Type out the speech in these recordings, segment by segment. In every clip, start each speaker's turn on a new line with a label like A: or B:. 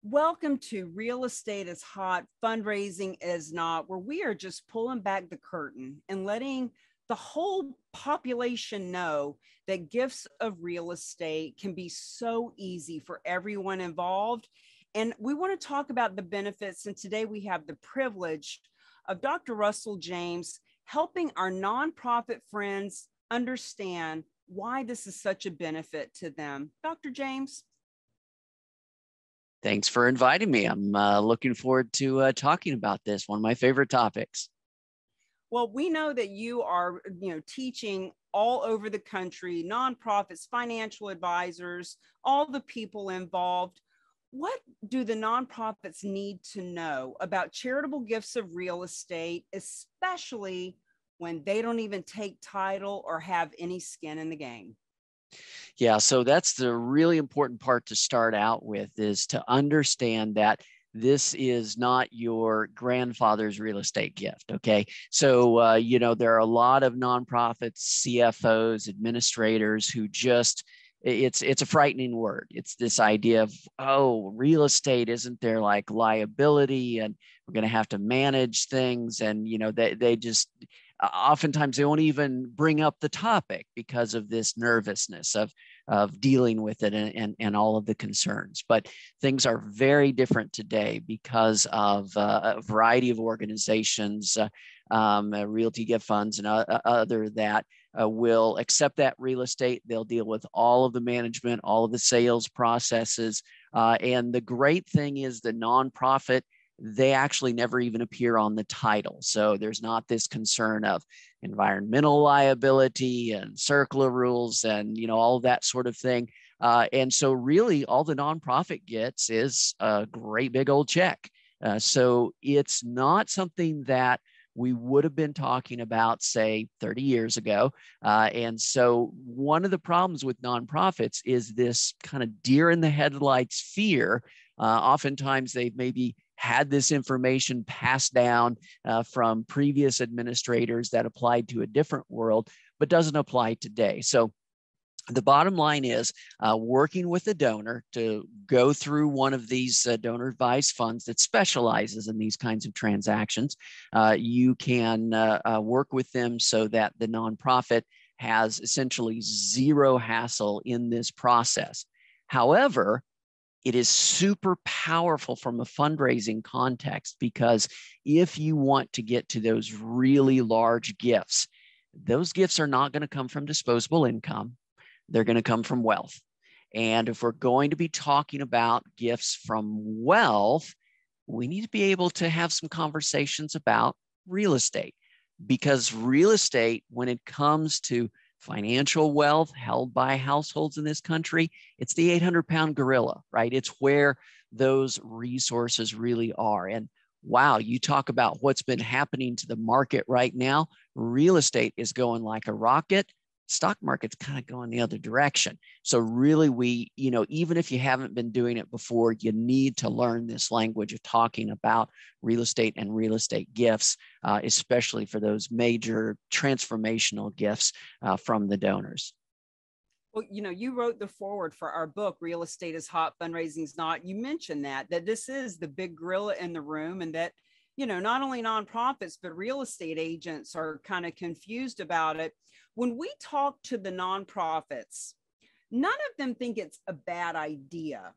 A: Welcome to Real Estate is Hot, Fundraising is Not, where we are just pulling back the curtain and letting the whole population know that gifts of real estate can be so easy for everyone involved. And we want to talk about the benefits. And today we have the privilege of Dr. Russell James helping our nonprofit friends understand why this is such a benefit to them. Dr. James.
B: Thanks for inviting me. I'm looking forward to talking about this, one of my favorite topics.
A: Well, we know that you are, teaching all over the country, nonprofits, financial advisors, all the people involved. What do the nonprofits need to know about charitable gifts of real estate, especially when they don't even take title or have any skin in the game?
B: Yeah, so that's the really important part to start out with, is to understand that this is not your grandfather's real estate gift. Okay. So, there are a lot of nonprofits, CFOs, administrators who just, it's a frightening word. It's this idea of, oh, real estate, isn't there like liability and we're going to have to manage things? And, they just, oftentimes they won't even bring up the topic because of this nervousness of dealing with it and all of the concerns. But things are very different today because of a variety of organizations, realty gift funds and other that will accept that real estate. They'll deal with all of the management, all of the sales processes. And the great thing is the nonprofit, they actually never even appear on the title. So there's not this concern of environmental liability and CERCLA rules and, all that sort of thing. And so really all the nonprofit gets is a great big old check. So it's not something that we would have been talking about, say, 30 years ago. And so one of the problems with nonprofits is this kind of deer in the headlights fear. Oftentimes they've maybe had this information passed down from previous administrators that applied to a different world, but doesn't apply today. So the bottom line is working with a donor to go through one of these donor advised funds that specializes in these kinds of transactions. You can work with them so that the nonprofit has essentially zero hassle in this process. However, it is super powerful from a fundraising context, because if you want to get to those really large gifts, those gifts are not going to come from disposable income. They're going to come from wealth. And if we're going to be talking about gifts from wealth, we need to be able to have some conversations about real estate, because real estate, when it comes to financial wealth held by households in this country, it's the 800-pound gorilla, right? It's where those resources really are. And wow, you talk about what's been happening to the market right now. Real estate is going like a rocket. Stock market's kind of going the other direction. So really even if you haven't been doing it before, you need to learn this language of talking about real estate and real estate gifts, especially for those major transformational gifts from the donors.
A: Well, you wrote the foreword for our book, Real Estate is Hot, Fundraising is Not. You mentioned that this is the big gorilla in the room, and that, not only nonprofits, but real estate agents are kind of confused about it. When we talk to the nonprofits, none of them think it's a bad idea.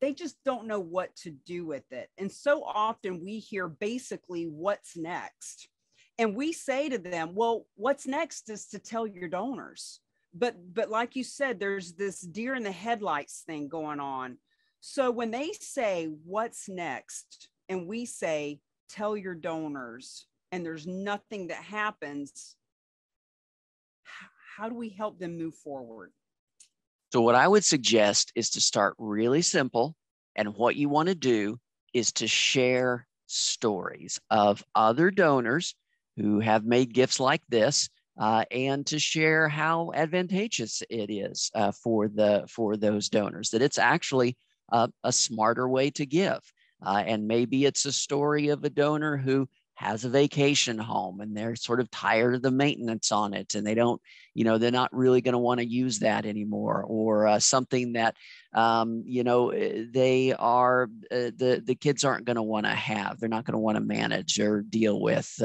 A: They just don't know what to do with it. And so often we hear basically what's next. And we say to them, well, what's next is to tell your donors. But like you said, there's this deer in the headlights thing going on. So when they say what's next, and we say, tell your donors, and there's nothing that happens, how do we help them move forward?
B: So what I would suggest is to start really simple. And what you want to do is to share stories of other donors who have made gifts like this, and to share how advantageous it is for those donors, that it's actually a smarter way to give. And maybe it's a story of a donor who has a vacation home and they're sort of tired of the maintenance on it, and they don't, they're not really going to want to use that anymore, or something that You know, they are the kids aren't going to want to have. They're not going to want to manage or deal with.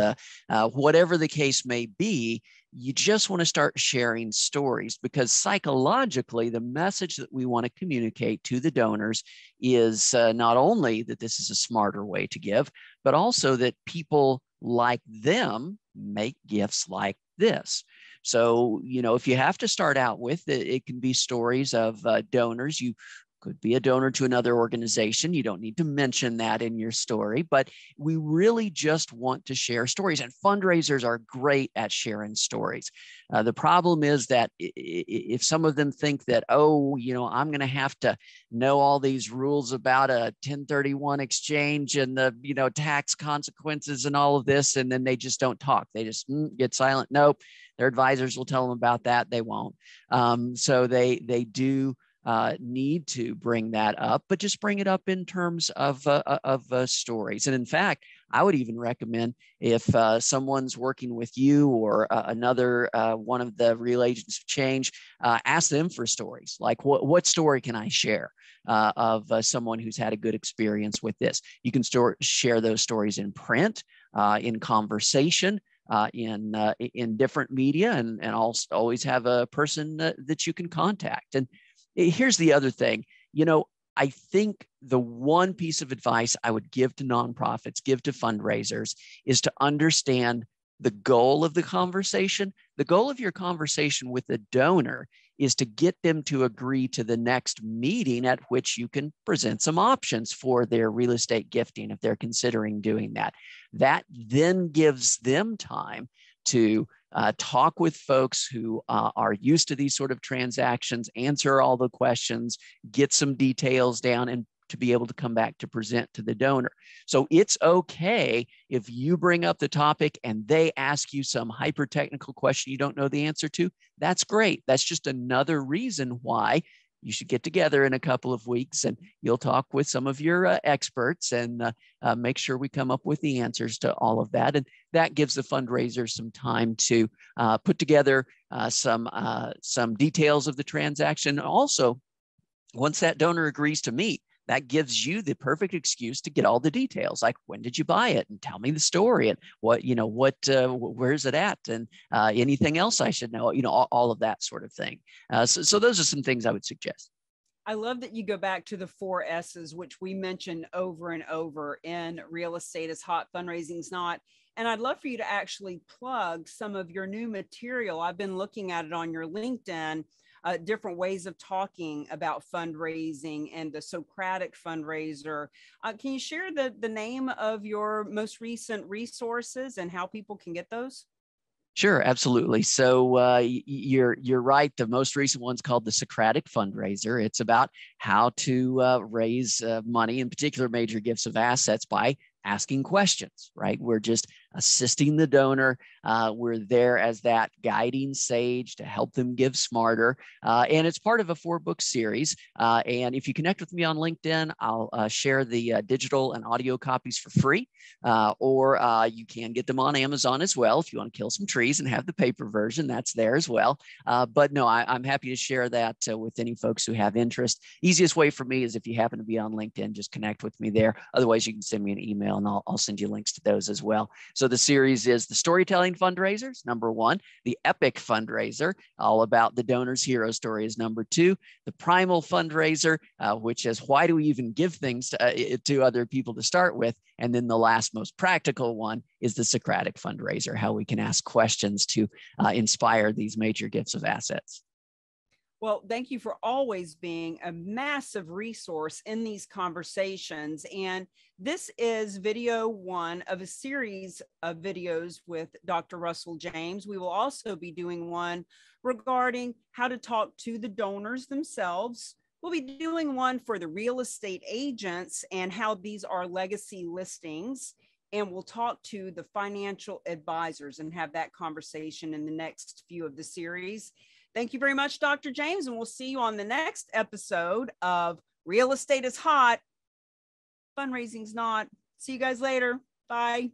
B: Whatever the case may be, you just want to start sharing stories, because psychologically, the message that we want to communicate to the donors is not only that this is a smarter way to give, but also that people like them make gifts like this. So, you know, if you have to start out with it, it can be stories of donors. You could be a donor to another organization. You don't need to mention that in your story, but we really just want to share stories, and fundraisers are great at sharing stories. The problem is that if some of them think that, oh, you know, I'm going to have to know all these rules about a 1031 exchange and the, you know, tax consequences and all of this, and then they just don't talk. They just get silent. Nope. Their advisors will tell them about that. They won't. So they do need to bring that up, but just bring it up in terms of stories. And in fact, I would even recommend, if someone's working with you or another one of the real agents of change, ask them for stories. Like, what story can I share of someone who's had a good experience with this? You can share those stories in print, in conversation, in different media, and also always have a person that you can contact. And here's the other thing, you know, I think the one piece of advice I would give to nonprofits, give to fundraisers, is to understand the goal of the conversation. The goal of your conversation with the donor is to get them to agree to the next meeting at which you can present some options for their real estate gifting if they're considering doing that. That then gives them time to talk with folks who are used to these sort of transactions, answer all the questions, get some details down, and to be able to come back to present to the donor. So it's okay if you bring up the topic and they ask you some hyper-technical question you don't know the answer to. That's great. That's just another reason why you should get together in a couple of weeks and you'll talk with some of your experts and make sure we come up with the answers to all of that. And that gives the fundraiser some time to put together some details of the transaction. Also, once that donor agrees to meet, that gives you the perfect excuse to get all the details, like, when did you buy it, and tell me the story, and what, you know, where's it at, and anything else I should know, you know, all of that sort of thing. So those are some things I would suggest.
A: I love that you go back to the 4 S's, which we mentioned over and over in Real Estate is Hot, Fundraising's Not. And I'd love for you to actually plug some of your new material. I've been looking at it on your LinkedIn, different ways of talking about fundraising and the Socratic fundraiser. Can you share the name of your most recent resources and how people can get those?
B: Sure, absolutely. So you're right. The most recent one's called the Socratic Fundraiser. It's about how to raise money, in particular major gifts of assets, by asking questions, right? We're just assisting the donor. We're there as that guiding sage to help them give smarter. And it's part of a 4-book series. And if you connect with me on LinkedIn, I'll share the digital and audio copies for free. Or you can get them on Amazon as well. If you want to kill some trees and have the paper version, that's there as well. But no, I'm happy to share that with any folks who have interest. Easiest way for me is if you happen to be on LinkedIn, just connect with me there. Otherwise, you can send me an email and I'll send you links to those as well. So the series is the Storytelling Fundraisers, number 1, the Epic Fundraiser, all about the donor's hero story, is number 2, the Primal Fundraiser, which is why do we even give things to other people to start with, and then the last most practical one is the Socratic Fundraiser, how we can ask questions to inspire these major gifts of assets.
A: Well, thank you for always being a massive resource in these conversations. And this is video 1 of a series of videos with Dr. Russell James. We will also be doing one regarding how to talk to the donors themselves. We'll be doing one for the real estate agents and how these are legacy listings. And we'll talk to the financial advisors and have that conversation in the next few of the series. Thank you very much, Dr. James, and we'll see you on the next episode of Real Estate is Hot, Fundraising's Not. See you guys later. Bye.